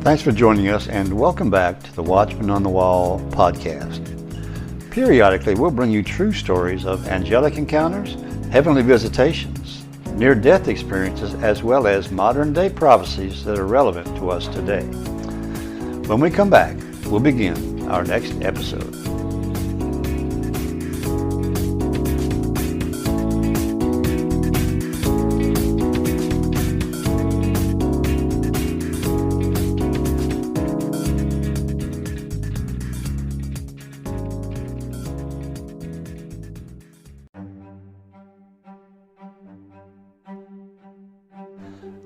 Thanks for joining us and welcome back to the Watchman on the Wall podcast. Periodically, we'll bring you true stories of angelic encounters, heavenly visitations, near-death experiences, as well as modern-day prophecies that are relevant to us today. When we come back, we'll begin our next episode.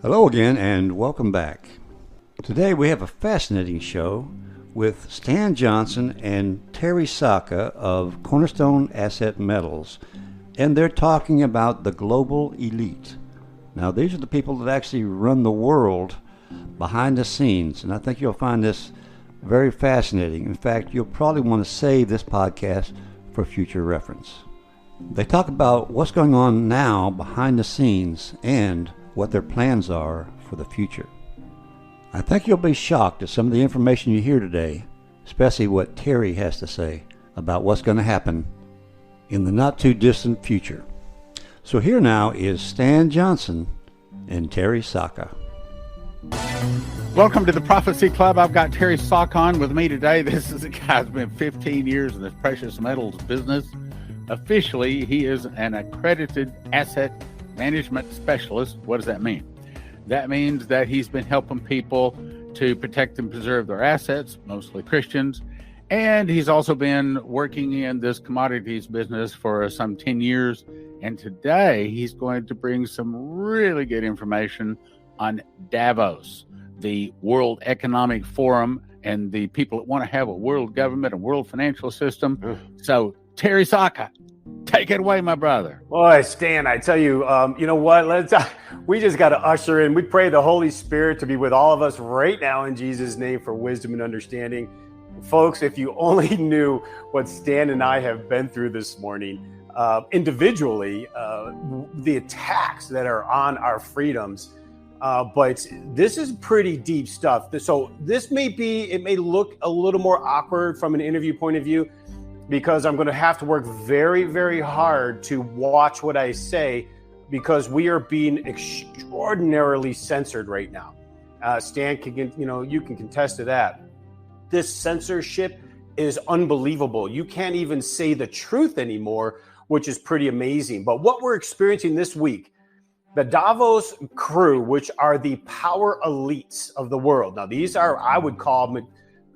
Hello again and welcome back. Today we have a fascinating show with Stan Johnson and Terry Sacka of Cornerstone Asset Metals, and they're talking about the global elite. Now these are the people that actually run the world behind the scenes, and I think you'll find this very fascinating. In fact, you'll probably want to save this podcast for future reference. They talk about what's going on now behind the scenes and what their plans are for the future. I think you'll be shocked at some of the information you hear today, especially what Terry has to say about what's going to happen in the not too distant future. So here now is Stan Johnson and Terry Sacka. Welcome to the Prophecy Club. I've got Terry Sacka on with me today. This is a guy who's been 15 years in this precious metals business. Officially, he is an accredited asset management specialist. What does that mean? That means that he's been helping people to protect and preserve their assets, mostly Christians. And he's also been working in this commodities business for some 10 years. And today he's going to bring some really good information on DAVOS, the World Economic Forum, and the people that want to have a world government, a world financial system. So Terry Sacka, take it away, my brother. Boy, Stan, I tell you, you know what? We just got to usher in. We pray the Holy Spirit to be with all of us right now in Jesus' name for wisdom and understanding. Folks, if you only knew what Stan and I have been through this morning, individually, the attacks that are on our freedoms. But this is pretty deep stuff. So it may look a little more awkward from an interview point of view, because I'm going to have to work very, very hard to watch what I say, because we are being extraordinarily censored right now. Stan you can contest to that. This censorship is unbelievable. You can't even say the truth anymore, which is pretty amazing. But what we're experiencing this week, the Davos crew, which are the power elites of the world. Now, these are, I would call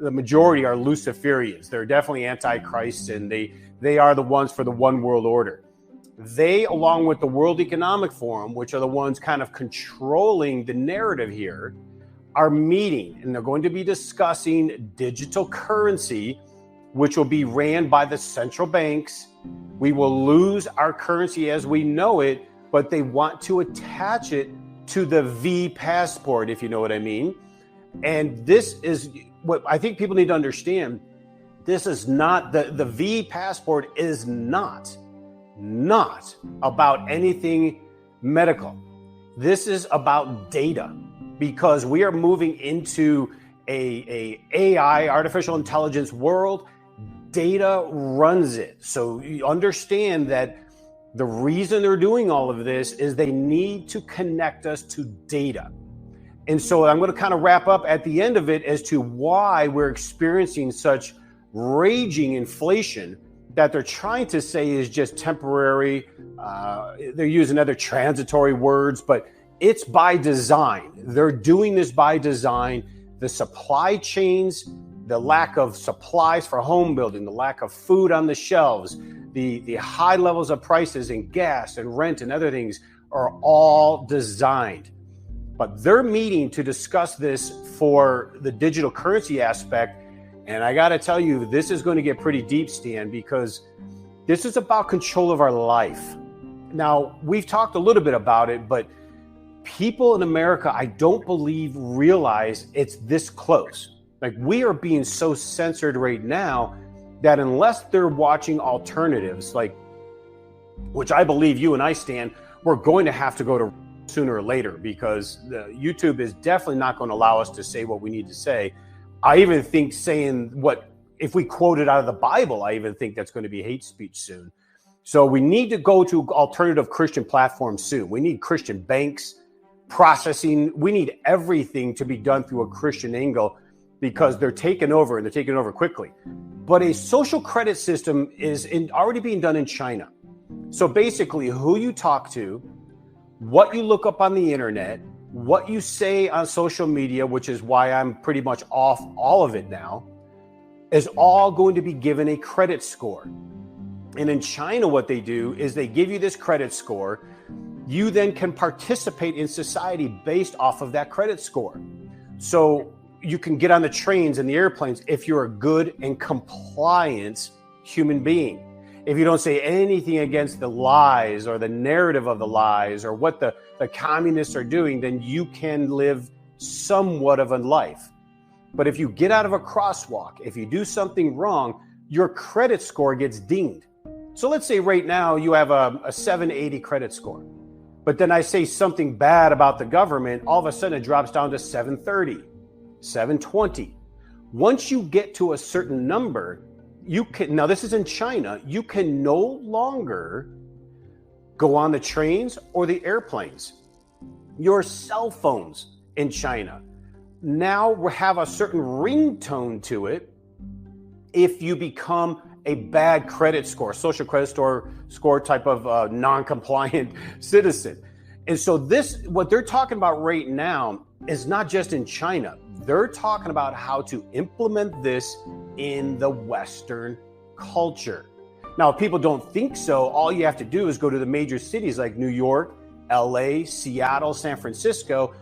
the majority are Luciferians. They're definitely antichrists, and they are the ones for the one world order. They, along with the World Economic Forum, which are the ones kind of controlling the narrative here, are meeting, and they're going to be discussing digital currency, which will be ran by the central banks. We will lose our currency as we know it, but they want to attach it to the V passport, if you know what I mean. And this is what I think people need to understand. This is not the V passport is not about anything medical. This is about data, because we are moving into a AI, artificial intelligence world. Data runs it. So you understand that the reason they're doing all of this is they need to connect us to data. And so I'm going to kind of wrap up at the end of it as to why we're experiencing such raging inflation that they're trying to say is just temporary. They're using other transitory words, but it's by design. They're doing this by design. The supply chains, the lack of supplies for home building, the lack of food on the shelves, the high levels of prices in gas and rent and other things are all designed. But they're meeting to discuss this for the digital currency aspect. And I got to tell you, this is going to get pretty deep, Stan, because this is about control of our life. Now, we've talked a little bit about it, but people in America, I don't believe, realize it's this close. Like, we are being so censored right now that unless they're watching alternatives, like, which I believe you and I, Stan, we're going to have to go to sooner or later, because YouTube is definitely not going to allow us to say what we need to say. I even think saying if we quote it out of the Bible, I even think that's going to be hate speech soon. So we need to go to alternative Christian platforms soon. We need Christian banks, processing. We need everything to be done through a Christian angle, because they're taking over, and they're taking over quickly. But a social credit system is already being done in China. So basically, who you talk to, what you look up on the internet, what you say on social media, which is why I'm pretty much off all of it now, is all going to be given a credit score. And in China, what they do is they give you this credit score. You then can participate in society based off of that credit score. So you can get on the trains and the airplanes if you're a good and compliant human being. If you don't say anything against the lies or the narrative of the lies or what the communists are doing, then you can live somewhat of a life. But if you get out of a crosswalk, if you do something wrong, your credit score gets dinged. So let's say right now you have a 780 credit score, but then I say something bad about the government, all of a sudden it drops down to 730, 720. Once you get to a certain number, now this is in China, you can no longer go on the trains or the airplanes. Your cell phones in China now have a certain ringtone to it if you become a bad credit score, social credit score type of non-compliant citizen. And so what they're talking about right now is not just in China. They're talking about how to implement this in the Western culture. Now, if people don't think so, all you have to do is go to the major cities like New York, LA, Seattle, San Francisco.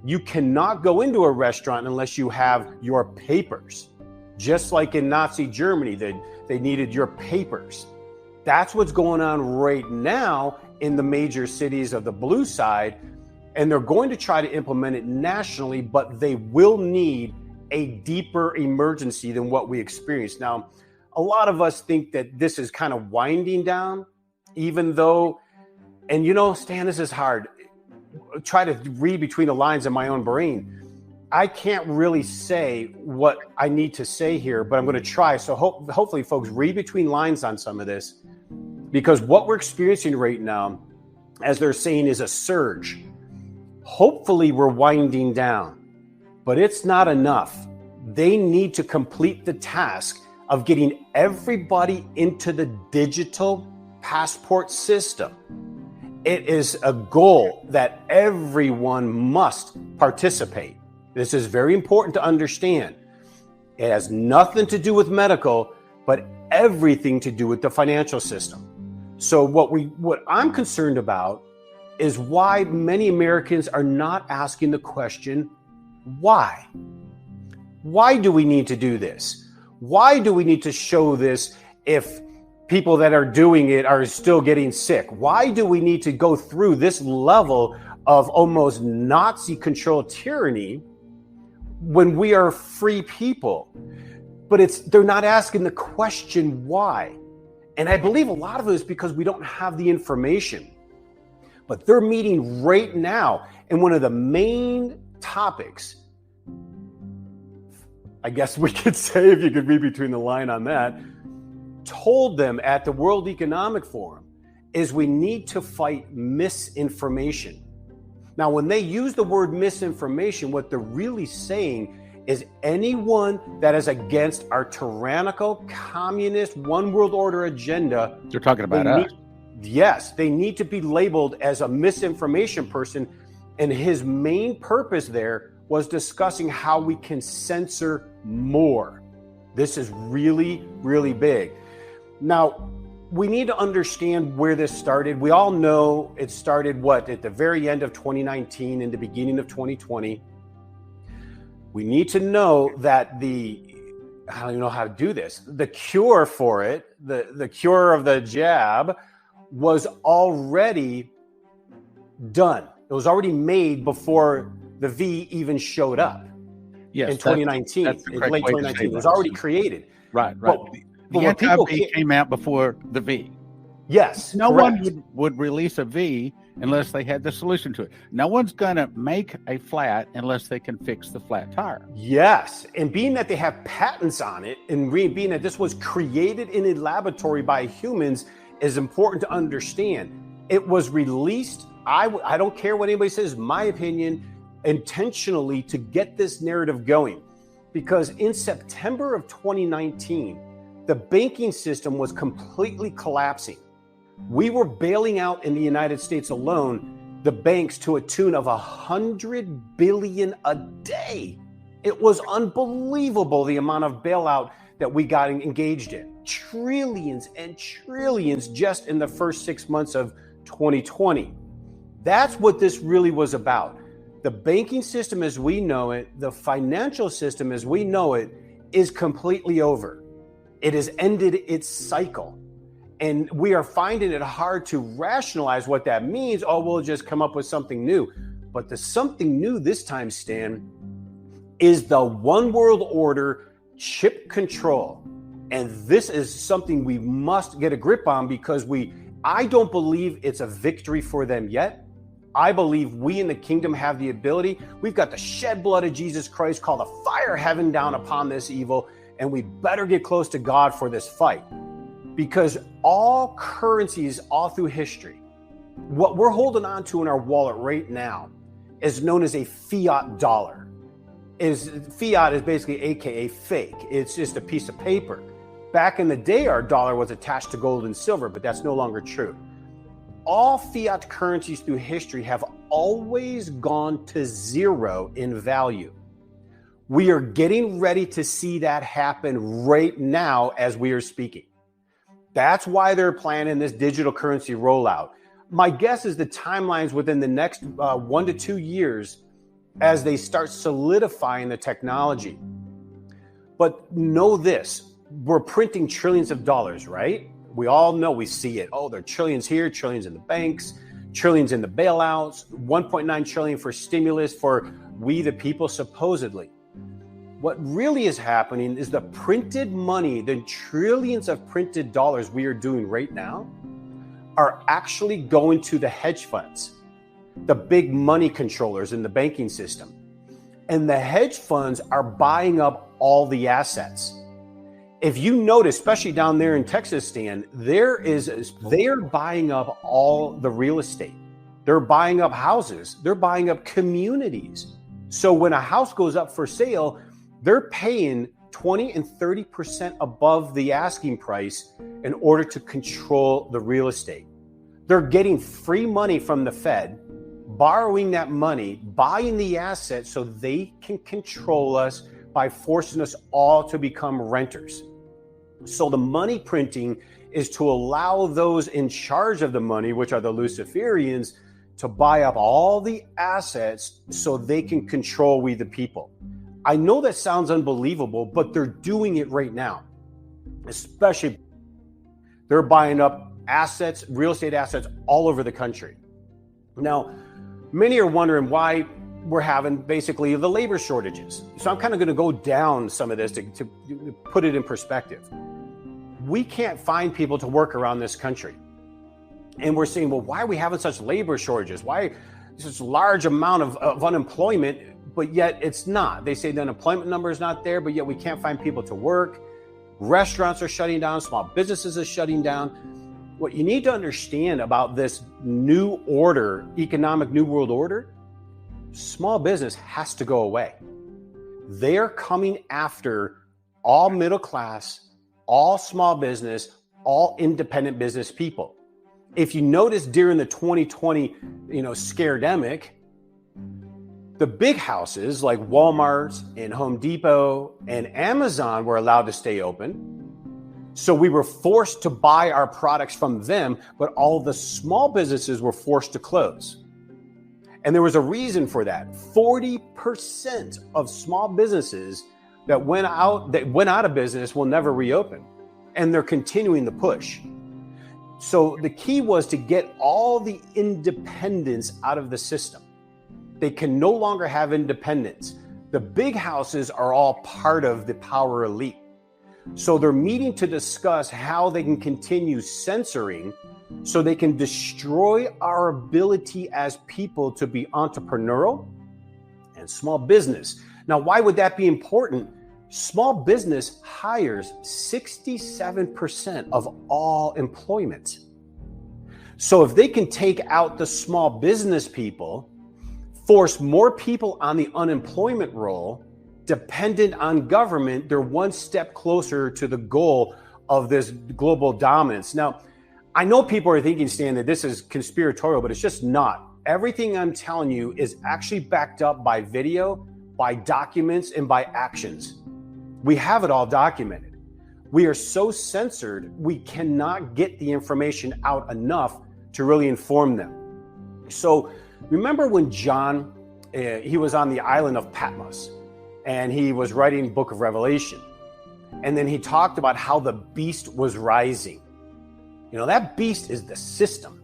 You cannot go into a restaurant unless you have your papers. Just like in Nazi Germany, they needed your papers. That's what's going on right now in the major cities of the blue side. And they're going to try to implement it nationally, but they will need a deeper emergency than what we experienced. Now, a lot of us think that this is kind of winding down, even though, and Stan, this is hard. Try to read between the lines in my own brain. I can't really say what I need to say here, but I'm going to try. So hopefully, folks, read between lines on some of this, because what we're experiencing right now, as they're saying, is a surge. Hopefully, we're winding down, but it's not enough. They need to complete the task of getting everybody into the digital passport system. It is a goal that everyone must participate. This is very important to understand. It has nothing to do with medical, but everything to do with the financial system. So what I'm concerned about is why many Americans are not asking the question, why? Why do we need to do this? Why do we need to show this if people that are doing it are still getting sick? Why do we need to go through this level of almost Nazi-controlled tyranny when we are free people? But they're not asking the question why. And I believe a lot of it is because we don't have the information. But they're meeting right now. And one of the main topics, I guess we could say, if you could read between the line on that, told them at the World Economic Forum, is we need to fight misinformation. Now, when they use the word misinformation, what they're really saying is anyone that is against our tyrannical, communist, one world order agenda. They're talking about us. Yes, they need to be labeled as a misinformation person. And his main purpose there was discussing how we can censor more. This is really, really big. Now, we need to understand where this started. We all know it started at the very end of 2019 and the beginning of 2020. We need to know that I don't even know how to do this. The cure for it, the cure of the jab, was already done. It was already made before the V even showed up. Yes, in 2019, that's in late 2019, it was already created. Right. But the anti-V came out before the V. Yes, No correct. one would release a V unless they had the solution to it. No one's going to make a flat unless they can fix the flat tire. Yes. And being that they have patents on it and being that this was created in a laboratory by humans is important to understand. It was released, I don't care what anybody says, my opinion, intentionally to get this narrative going. Because in September of 2019, the banking system was completely collapsing. We were bailing out in the United States alone, the banks to a tune of $100 billion a day. It was unbelievable the amount of bailout that we got engaged in. Trillions and trillions just in the first 6 months of 2020. That's what this really was about. The banking system as we know it, the financial system as we know it, is completely over. It has ended its cycle. And we are finding it hard to rationalize what that means. Oh, we'll just come up with something new. But the something new this time, Stan, is the one world order chip control. And this is something we must get a grip on because I don't believe it's a victory for them yet. I believe we in the kingdom have the ability. We've got the shed blood of Jesus Christ, called the fire of heaven down upon this evil. And we better get close to God for this fight. Because all currencies all through history, what we're holding on to in our wallet right now is known as a fiat dollar. Fiat is basically AKA fake. It's just a piece of paper. Back in the day, our dollar was attached to gold and silver, but that's no longer true. All fiat currencies through history have always gone to zero in value. We are getting ready to see that happen right now as we are speaking. That's why they're planning this digital currency rollout. My guess is the timelines within the next 1 to 2 years as they start solidifying the technology. But know this, we're printing trillions of dollars, right? We all know, we see it. Oh, there are trillions here, trillions in the banks, trillions in the bailouts, 1.9 trillion for stimulus for we the people, supposedly. What really is happening is the printed money, the trillions of printed dollars we are doing right now are actually going to the hedge funds, the big money controllers in the banking system. And the hedge funds are buying up all the assets. If you notice, especially down there in Texas, Stan, they're buying up all the real estate. They're buying up houses. They're buying up communities. So when a house goes up for sale, they're paying 20 and 30% above the asking price in order to control the real estate. They're getting free money from the Fed, borrowing that money, buying the assets so they can control us by forcing us all to become renters. So the money printing is to allow those in charge of the money, which are the Luciferians, to buy up all the assets so they can control we the people. I know that sounds unbelievable, but they're doing it right now. Especially, they're buying up assets, real estate assets all over the country. Now, many are wondering why we're having basically the labor shortages. So I'm kind of going to go down some of this to put it in perspective. We can't find people to work around this country. And we're saying, well, why are we having such labor shortages? Why such large amount of unemployment? But yet it's not. They say the unemployment number is not there, but yet we can't find people to work. Restaurants are shutting down. Small businesses are shutting down. What you need to understand about this new order, economic new world order, small business has to go away. They're coming after all middle class, all small business, all independent business people. If you notice during the 2020, scaredemic, the big houses like Walmart and Home Depot and Amazon were allowed to stay open. So we were forced to buy our products from them, but all the small businesses were forced to close. And there was a reason for that. 40% of small businesses that went out of business will never reopen. And they're continuing the push. So the key was to get all the independents out of the system. They can no longer have independence. The big houses are all part of the power elite. So they're meeting to discuss how they can continue censoring so they can destroy our ability as people to be entrepreneurial and small business. Now, why would that be important? Small business hires 67% of all employment. So if they can take out the small business people, force more people on the unemployment roll, dependent on government, they're one step closer to the goal of this global dominance. Now, I know people are thinking, Stan, that this is conspiratorial, but it's just not. Everything I'm telling you is actually backed up by video, by documents, and by actions. We have it all documented. We are so censored, we cannot get the information out enough to really inform them. So remember when John, he was on the island of Patmos and he was writing Book of Revelation. And then he talked about how the beast was rising. You know, that beast is the system.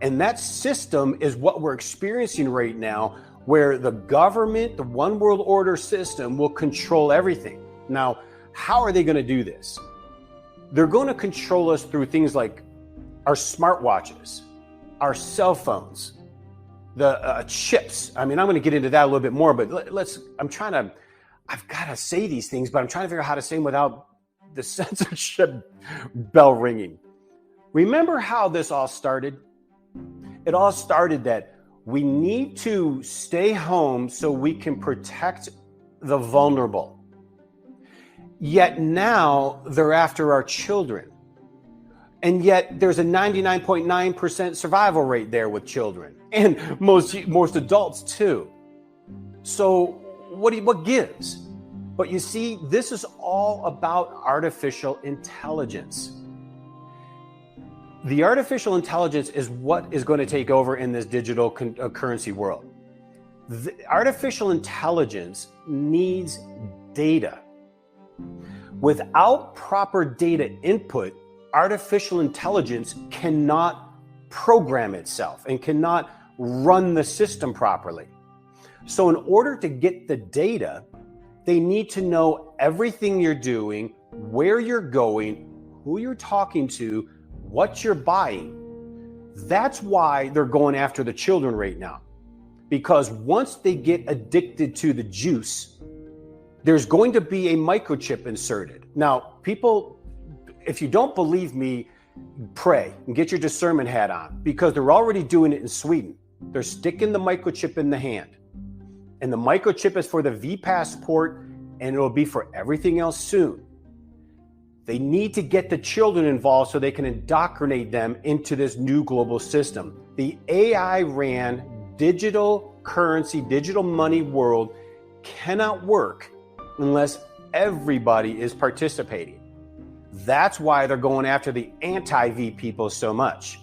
And that system is what we're experiencing right now, where the government, the one world order system will control everything. Now, how are they going to do this? They're going to control us through things like our smartwatches, our cell phones, the chips. I mean, I'm going to get into that a little bit more, but I've got to say these things, but I'm trying to figure out how to say them without the censorship bell ringing. Remember how this all started? It all started that we need to stay home so we can protect the vulnerable. Yet now they're after our children. And yet there's a 99.9% survival rate there with children and most adults too. So what gives? But you see, this is all about artificial intelligence. The artificial intelligence is what is going to take over in this digital currency world. The artificial intelligence needs data. Without proper data input, artificial intelligence cannot program itself and cannot run the system properly. So in order to get the data, they need to know everything you're doing, where you're going, who you're talking to, what you're buying. That's why they're going after the children right now. Because once they get addicted to the juice, there's going to be a microchip inserted. Now, people, if you don't believe me, pray and get your discernment hat on, because they're already doing it in Sweden. They're sticking the microchip in the hand. And the microchip is for the V-Passport, and it'll be for everything else soon. They need to get the children involved so they can indoctrinate them into this new global system. The AI-ran digital currency, digital money world cannot work unless everybody is participating. That's why they're going after the anti-V people so much.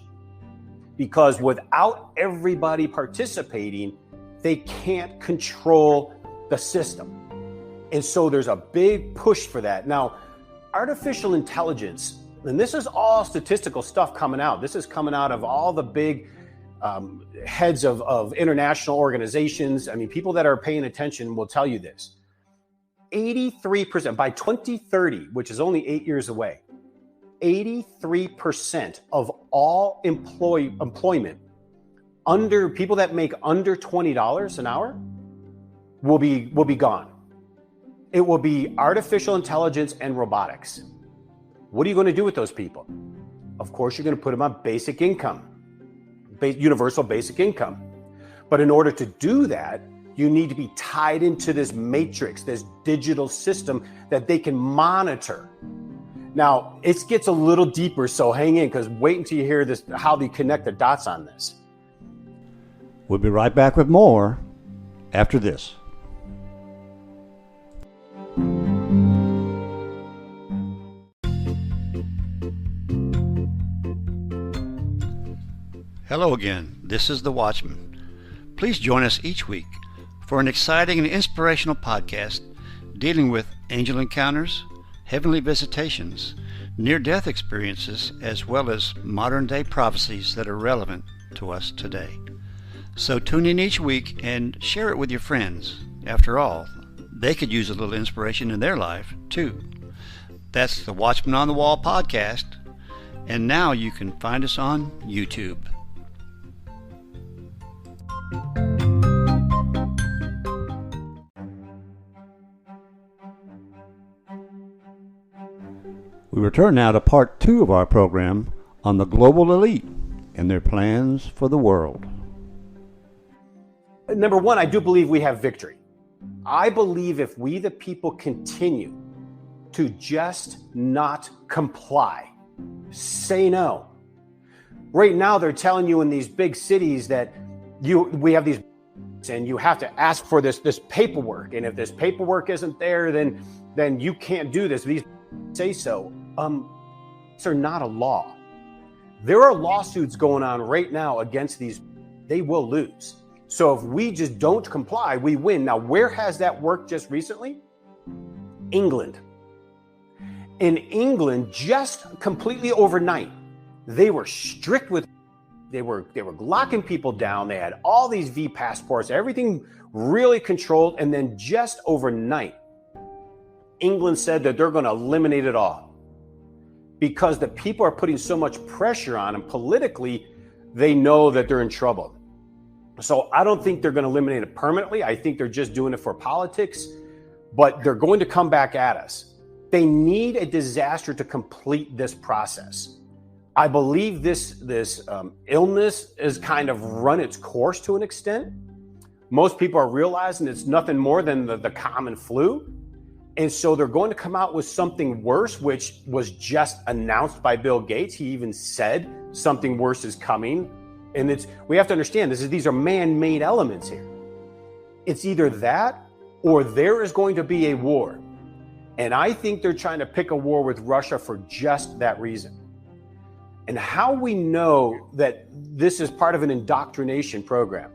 Because without everybody participating, they can't control the system. And so there's a big push for that. Now, artificial intelligence, and this is all statistical stuff coming out. This is coming out of all the big heads of international organizations. I mean, people that are paying attention will tell you this. 83% by 2030, which is only 8 years away, 83% of all employment under people that make under $20 an hour will be gone. It will be artificial intelligence and robotics. What are you going to do with those people? Of course, you're going to put them on basic income, universal basic income. But in order to do that, you need to be tied into this matrix, this digital system that they can monitor. Now, it gets a little deeper, so hang in, because wait until you hear this, how they connect the dots on this. We'll be right back with more after this. Hello again, this is The Watchman. Please join us each week for an exciting and inspirational podcast dealing with angel encounters, heavenly visitations, near-death experiences, as well as modern-day prophecies that are relevant to us today. So tune in each week and share it with your friends. After all, they could use a little inspiration in their life, too. That's the Watchman on the Wall podcast, And now you can find us on YouTube. We return now to part 2 of our program on the global elite and their plans for the world. Number one, I do believe we have victory. I believe if we, the people, continue to just not comply, say no. Right now, they're telling you in these big cities that we have these, and you have to ask for this paperwork, and if this paperwork isn't there, then you can't do this. These say so. These are not a law. There are lawsuits going on right now against these. They will lose. So if we just don't comply, we win. Now, where has that worked just recently? England. In England, just completely overnight, they were strict with, they were locking people down. They had all these V passports, everything really controlled. And then just overnight, England said that they're going to eliminate it all because the people are putting so much pressure on them politically, they know that they're in trouble. So I don't think they're going to eliminate it permanently. I think they're just doing it for politics, but they're going to come back at us. They need a disaster to complete this process. I believe this illness has kind of run its course to an extent. Most people are realizing it's nothing more than the common flu. And so they're going to come out with something worse, which was just announced by Bill Gates. He even said something worse is coming. And we have to understand these are man-made elements here. It's either that or there is going to be a war. And I think they're trying to pick a war with Russia for just that reason. And how we know that this is part of an indoctrination program?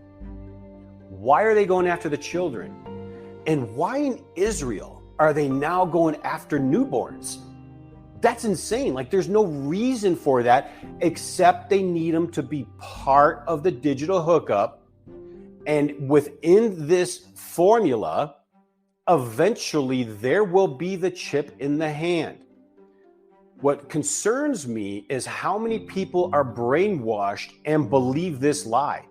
Why are they going after the children? And why in Israel are they now going after newborns? That's insane. Like, there's no reason for that except they need them to be part of the digital hookup. And within this formula, eventually there will be the chip in the hand. What concerns me is how many people are brainwashed and believe this lie.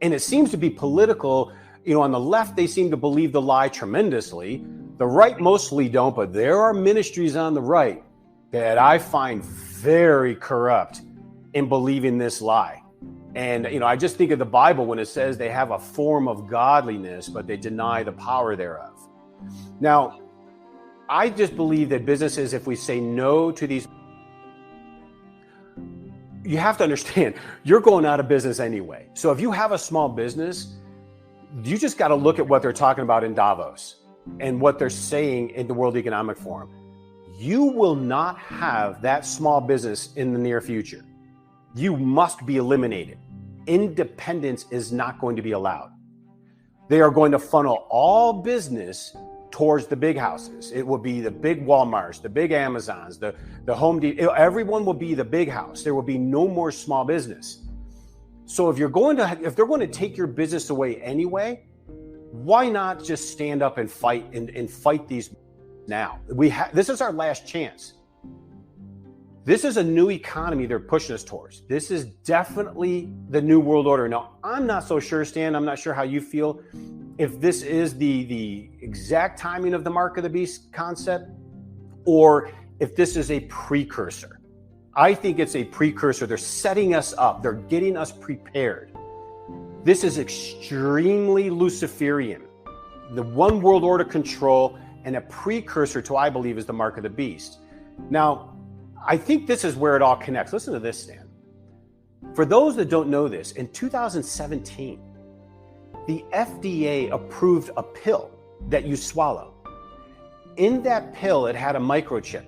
And it seems to be political. On the left, they seem to believe the lie tremendously. The right mostly don't, but there are ministries on the right that I find very corrupt in believing this lie. And, I just think of the Bible when it says they have a form of godliness, but they deny the power thereof. Now, I just believe that businesses, if we say no to these, you have to understand, you're going out of business anyway. So if you have a small business, you just got to look at what they're talking about in Davos and what they're saying in the World Economic Forum. You will not have that small business in the near future. You must be eliminated. Independence is not going to be allowed. They are going to funnel all business towards the big houses. It will be the big Walmarts, the big Amazons, the Home Depot. Everyone will be the big house. There will be no more small business. So if they're going to take your business away anyway, why not just stand up and fight and fight these now? This is our last chance. This is a new economy they're pushing us towards. This is definitely the new world order. Now, I'm not so sure, Stan, I'm not sure how you feel, if this is the exact timing of the mark of the beast concept, or if this is a precursor. I think it's a precursor. They're setting us up. They're getting us prepared. This is extremely Luciferian. The one world order control and a precursor to, I believe, is the mark of the beast. Now, I think this is where it all connects. Listen to this, Stan. For those that don't know this, in 2017, the FDA approved a pill that you swallow. In that pill, it had a microchip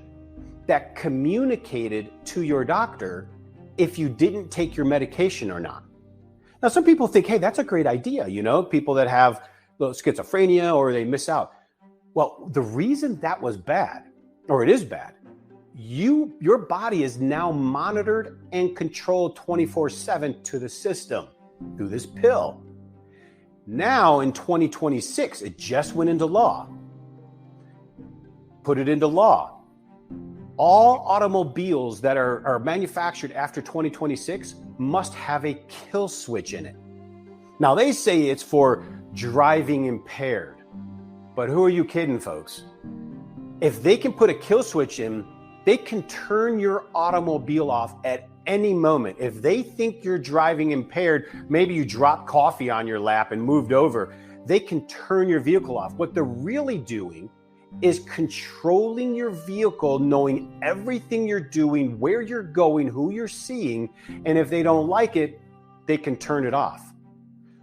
that communicated to your doctor if you didn't take your medication or not. Now, some people think, hey, that's a great idea. People that have schizophrenia or they miss out. Well, the reason that was bad, or it is bad, your body is now monitored and controlled 24/7 to the system through this pill. Now in 2026, it just went into law. Put it into law. All automobiles that are manufactured after 2026 must have a kill switch in it. Now, they say it's for driving impaired, but who are you kidding, folks? If they can put a kill switch in, they can turn your automobile off at any moment. If they think you're driving impaired, maybe you dropped coffee on your lap and moved over, they can turn your vehicle off. What they're really doing is controlling your vehicle, knowing everything you're doing, where you're going, who you're seeing, and if they don't like it, they can turn it off.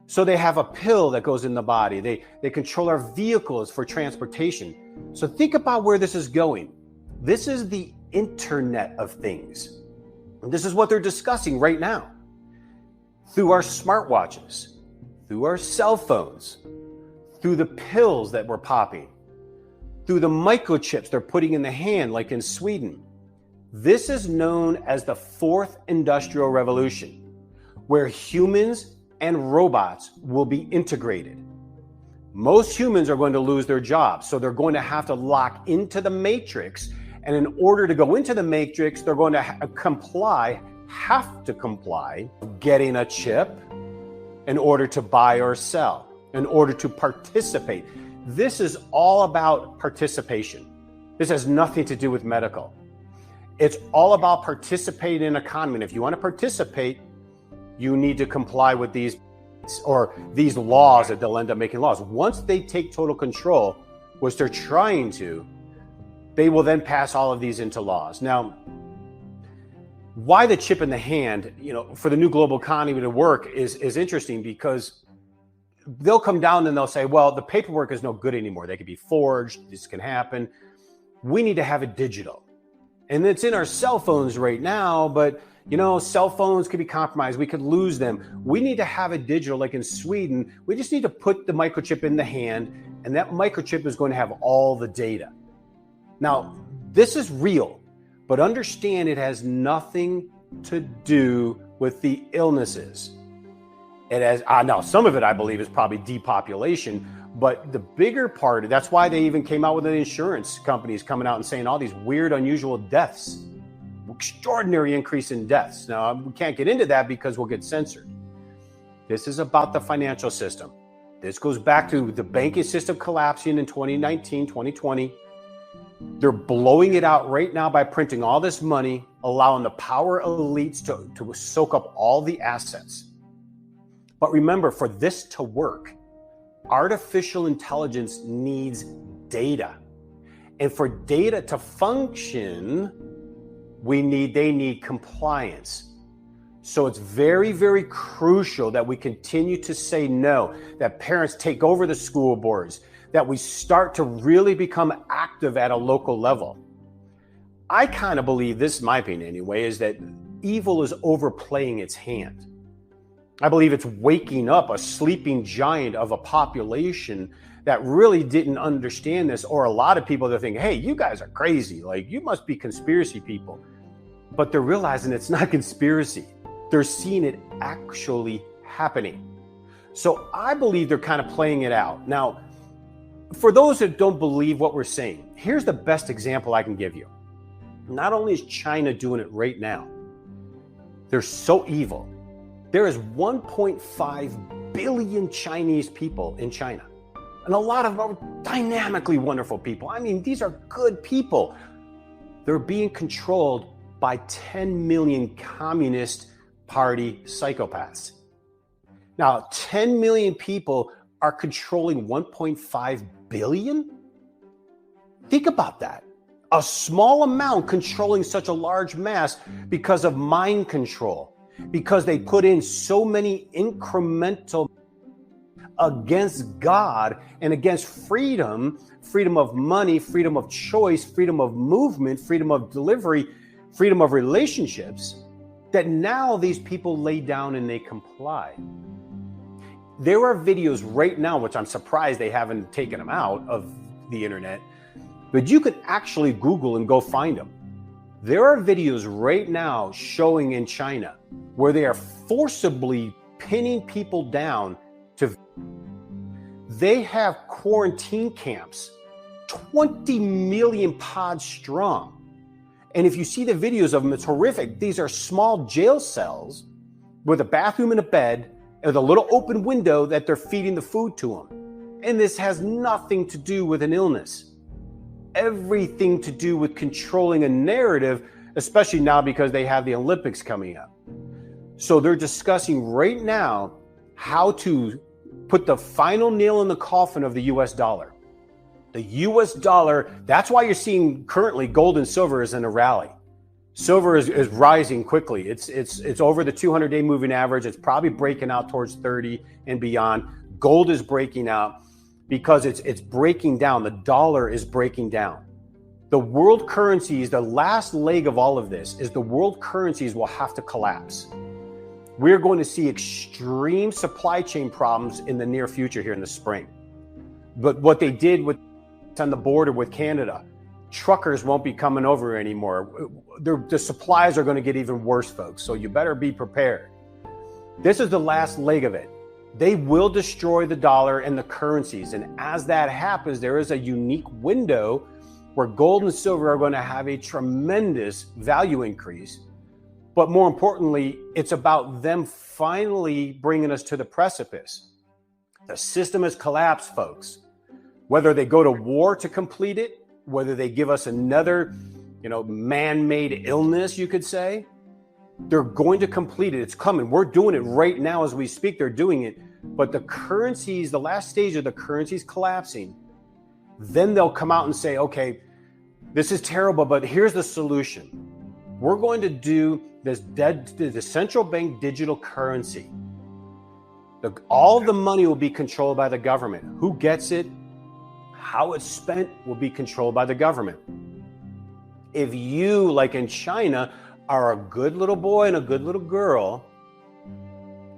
So they have a pill that goes in the body. They control our vehicles for transportation. So think about where this is going. This is the Internet of Things. And this is what they're discussing right now. Through our smartwatches, through our cell phones, through the pills that we're popping, through the microchips they're putting in the hand, like in Sweden. This is known as the fourth industrial revolution, where humans and robots will be integrated. Most humans are going to lose their jobs, so they're going to have to lock into the matrix. And in order to go into the matrix, they're going to have to comply, getting a chip in order to buy or sell, in order to participate. This is all about participation. This has nothing to do with medical. It's all about participating in an economy. And if you want to participate, you need to comply with these laws that they'll end up making laws. Once they take total control, which they're trying to, they will then pass all of these into laws. Now, why the chip in the hand, for the new global economy to work is interesting, because they'll come down and they'll say, well, the paperwork is no good anymore. They could be forged. This can happen. We need to have it digital. And it's in our cell phones right now, but cell phones could be compromised. We could lose them. We need to have it digital, like in Sweden. We just need to put the microchip in the hand, and that microchip is going to have all the data. Now, this is real, but understand it has nothing to do with the illnesses. It has now some of it, I believe, is probably depopulation, but the bigger part, that's why they even came out with the insurance companies coming out and saying all these weird, unusual deaths, extraordinary increase in deaths. Now, we can't get into that because we'll get censored. This is about the financial system. This goes back to the banking system collapsing in 2019, 2020. They're blowing it out right now by printing all this money, allowing the power elites to soak up all the assets. But remember, for this to work, artificial intelligence needs data. And for data to function, they need compliance. So it's very, very crucial that we continue to say no, that parents take over the school boards, that we start to really become active at a local level. I kind of believe, this is my opinion anyway, is that evil is overplaying its hand. I believe it's waking up a sleeping giant of a population that really didn't understand this, or a lot of people that think, hey, you guys are crazy. Like, you must be conspiracy people. But they're realizing it's not conspiracy. They're seeing it actually happening. So I believe they're kind of playing it out. Now, for those that don't believe what we're saying, here's the best example I can give you. Not only is China doing it right now, they're so evil. There is 1.5 billion Chinese people in China. And a lot of them are dynamically wonderful people. I mean, these are good people. They're being controlled by 10 million Communist Party psychopaths. Now, 10 million people are controlling 1.5 billion? Think about that. A small amount controlling such a large mass because of mind control, because they put in so many incremental against God and against freedom of money, freedom of choice, freedom of movement, freedom of delivery, freedom of relationships, that now these people lay down and they comply. There are videos right now, which I'm surprised they haven't taken them out of the internet, but you can actually Google and go find them. There are videos right now showing in China where they are forcibly pinning people down to. They have quarantine camps, 20 million pods strong. And if you see the videos of them, it's horrific. These are small jail cells with a bathroom and a bed and a little open window that they're feeding the food to them. And this has nothing to do with an illness. Everything to do with controlling a narrative, especially now because they have the Olympics coming up. So they're discussing right now how to put the final nail in the coffin of the US dollar. The US dollar, that's why you're seeing currently gold and silver is in a rally. Silver is rising quickly. It's over the 200-day moving average. It's probably breaking out towards 30 and beyond. Gold is breaking out because it's breaking down. The dollar is breaking down. The world currencies, the last leg of all of this is the world currencies will have to collapse. We're going to see extreme supply chain problems in the near future here in the spring. But what they did with on the border with Canada, truckers won't be coming over anymore. The supplies are going to get even worse, folks. So you better be prepared. This is the last leg of it. They will destroy the dollar and the currencies. And as that happens, there is a unique window where gold and silver are going to have a tremendous value increase. But more importantly, it's about them finally bringing us to the precipice. The system has collapsed, folks. Whether they go to war to complete it, whether they give us another, man-made illness, you could say, they're going to complete it. It's coming. We're doing it right now as we speak. They're doing it. But the currencies, the last stage of the currencies collapsing, then they'll come out and say, okay, this is terrible, but here's the solution. We're going to do the central bank digital currency. All the money will be controlled by the government. Who gets it? How it's spent will be controlled by the government. If you, like in China, are a good little boy and a good little girl,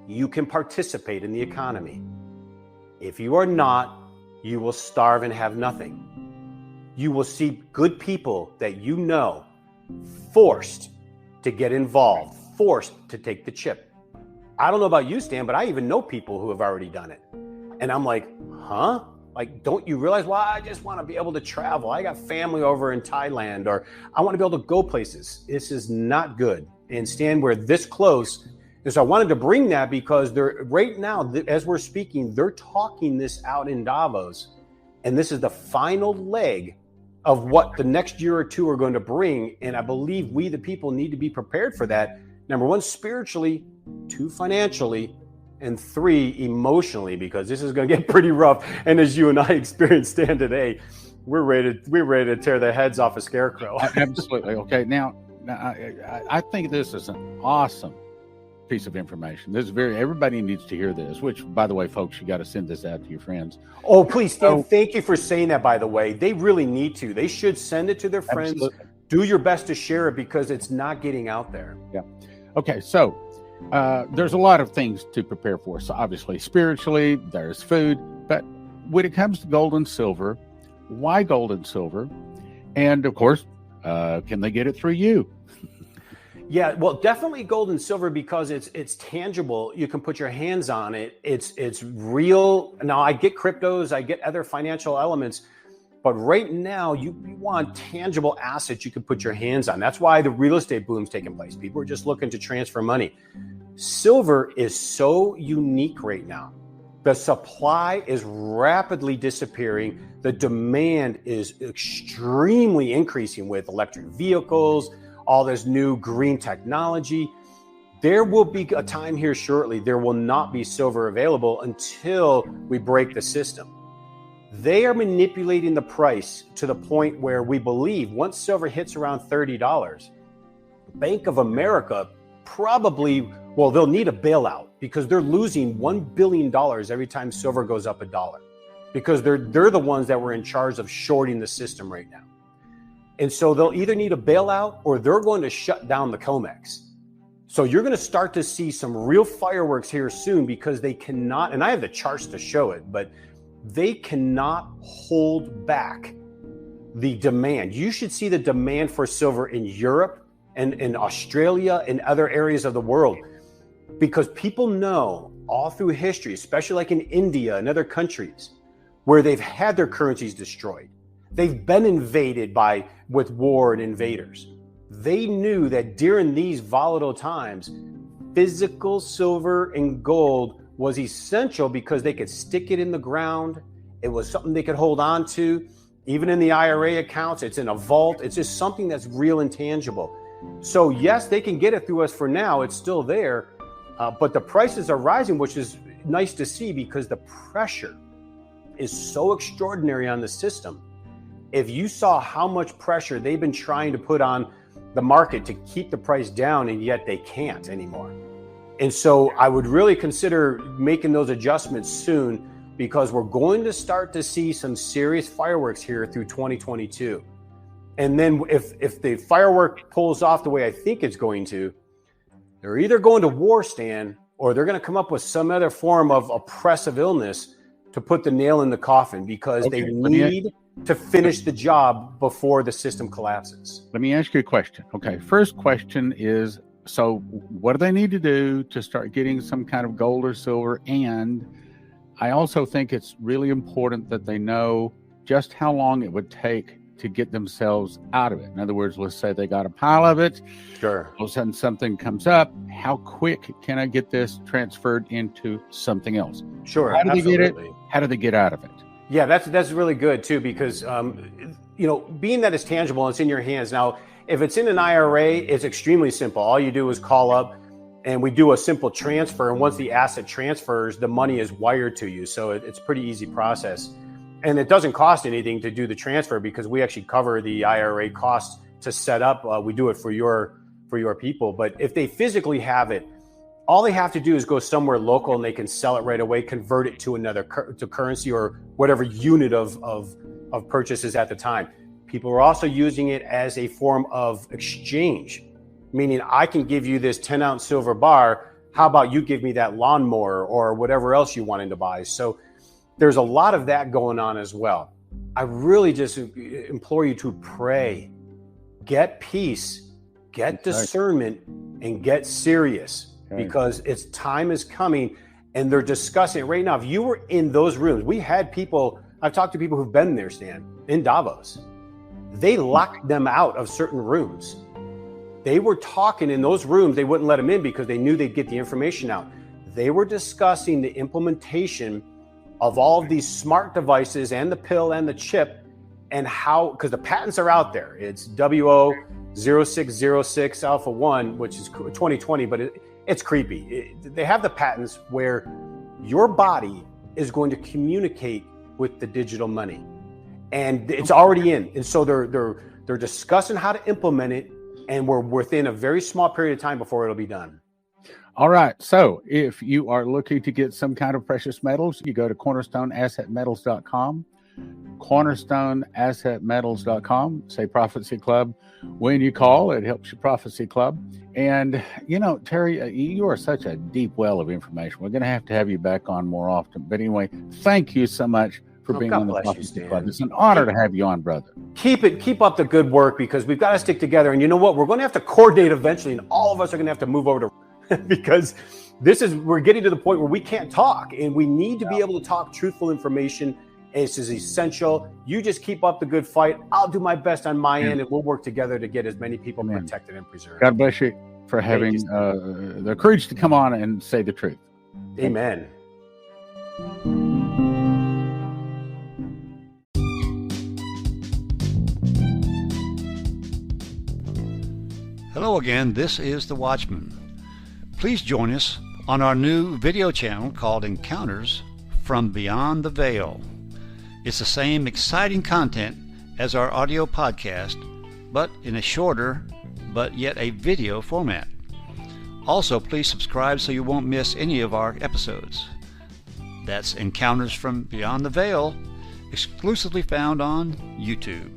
you can participate in the economy. If you are not, you will starve and have nothing. You will see good people that you know forced to get involved, forced to take the chip. I don't know about you, Stan, but I even know people who have already done it. And I'm like, huh? Like, don't you realize, well, I just want to be able to travel. I got family over in Thailand, or I want to be able to go places. This is not good. And Stan, we're this close. And so I wanted to bring that because they're right now, as we're speaking, they're talking this out in Davos. And this is the final leg of what the next year or two are going to bring. And I believe we, the people, need to be prepared for that. Number one, spiritually, two, financially, and three, emotionally, because this is going to get pretty rough. And as you and I experienced, Stan, today, we're ready to tear the heads off a scarecrow. Absolutely. Okay. Now I think this is an awesome piece of information. This is everybody needs to hear this, which, by the way, folks, you got to send this out to your friends. Oh, please, Stan, thank you for saying that, by the way. They really need to. They should send it to their friends. Absolutely. Do your best to share it because it's not getting out there. Yeah. Okay. So there's a lot of things to prepare for. So obviously, spiritually, there's food. But when it comes to gold and silver, why gold and silver? And of course, can they get it through you? Yeah, well, definitely gold and silver because it's tangible. You can put your hands on it. It's real. Now, I get cryptos, I get other financial elements, but right now you want tangible assets you can put your hands on. That's why the real estate boom's taking place. People are just looking to transfer money. Silver is so unique right now. The supply is rapidly disappearing. The demand is extremely increasing with electric vehicles, all this new green technology. There will be a time here shortly, there will not be silver available until we break the system. They are manipulating the price to the point where we believe once silver hits around $30, Bank of America probably, well, they'll need a bailout because they're losing $1 billion every time silver goes up $1 because they're the ones that were in charge of shorting the system right now. And so they'll either need a bailout or they're going to shut down the COMEX. So you're going to start to see some real fireworks here soon because they cannot, and I have the charts to show it, but they cannot hold back the demand. You should see the demand for silver in Europe and in Australia and other areas of the world because people know all through history, especially like in India and other countries where they've had their currencies destroyed. They've been invaded with war and invaders. They knew that during these volatile times, physical silver and gold was essential because they could stick it in the ground. It was something they could hold on to. Even in the IRA accounts, it's in a vault. It's just something that's real and tangible. So yes, they can get it through us for now. It's still there, but the prices are rising, which is nice to see because the pressure is so extraordinary on the system. If you saw how much pressure they've been trying to put on the market to keep the price down, and yet they can't anymore. And so I would really consider making those adjustments soon, because we're going to start to see some serious fireworks here through 2022. And then if the firework pulls off the way I think it's going to, they're either going to war, Stan, or they're going to come up with some other form of oppressive illness to put the nail in the coffin, because they need to finish the job before the system collapses. Let me ask you a question. Okay, first question is, so what do they need to do to start getting some kind of gold or silver? And I also think it's really important that they know just how long it would take to get themselves out of it. In other words, let's say they got a pile of it. Sure. All of a sudden something comes up. How quick can I get this transferred into something else? Sure. How do absolutely. they get it? How do they get out of it? Yeah, that's really good too, because being that it's tangible and it's in your hands. Now, if it's in an IRA, it's extremely simple. All you do is call up and we do a simple transfer. And once the asset transfers, the money is wired to you. So it's a pretty easy process. And it doesn't cost anything to do the transfer, because we actually cover the IRA costs to set up. We do it for your people. But if they physically have it, all they have to do is go somewhere local and they can sell it right away, convert it to another to currency or whatever unit of purchases at the time. People are also using it as a form of exchange, meaning I can give you this 10-ounce silver bar. How about you give me that lawnmower or whatever else you wanted to buy? So there's a lot of that going on as well. I really just implore you to pray, get peace, get discernment, and get serious, because its time is coming and they're discussing it right now. If you were in those rooms, we had people, I've talked to people who've been there, Stan, in Davos. They locked them out of certain rooms. They were talking in those rooms. They wouldn't let them in because they knew they'd get the information out. They were discussing the implementation of all of these smart devices and the pill and the chip, and how, because the patents are out there. It's WO0606 Alpha 1, which is 2020, but it's creepy. They have the patents where your body is going to communicate with the digital money, and it's already in. And so they're discussing how to implement it, and we're within a very small period of time before it'll be done. All right. So if you are looking to get some kind of precious metals, you go to cornerstoneassetmetals.com, cornerstoneassetmetals.com, say Prophecy Club. When you call, it helps your Prophecy Club. And, Terry, you are such a deep well of information. We're going to have you back on more often. But anyway, thank you so much for being on the Prophecy Club. It's an honor to have you on, brother. Keep up the good work, because we've got to stick together. And you know what? We're going to have to coordinate eventually, and all of us are going to have to move over to because we're getting to the point where we can't talk, and we need to be able to talk truthful information. This is essential. You just keep up the good fight. I'll do my best on my end, and we'll work together to get as many people protected and preserved. God bless you for having the courage to come on and say the truth. Amen. Hello again, this is The Watchman. Please join us on our new video channel called Encounters from Beyond the Veil. It's the same exciting content as our audio podcast, but in a shorter, but yet a video format. Also, please subscribe so you won't miss any of our episodes. That's Encounters from Beyond the Veil, exclusively found on YouTube.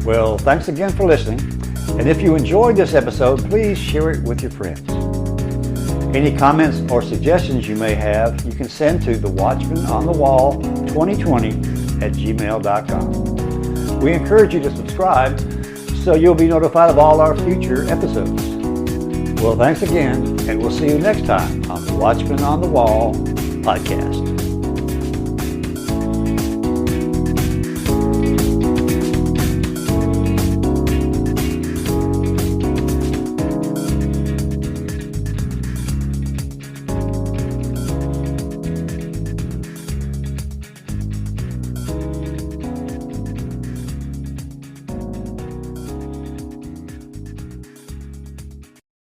Well, thanks again for listening. And if you enjoyed this episode, please share it with your friends. Any comments or suggestions you may have, you can send to thewatchmanonthewall2020 watchmenonthewall@gmail.com. We encourage you to subscribe so you'll be notified of all our future episodes. Well, thanks again, and we'll see you next time on the Watchmen on the Wall podcast.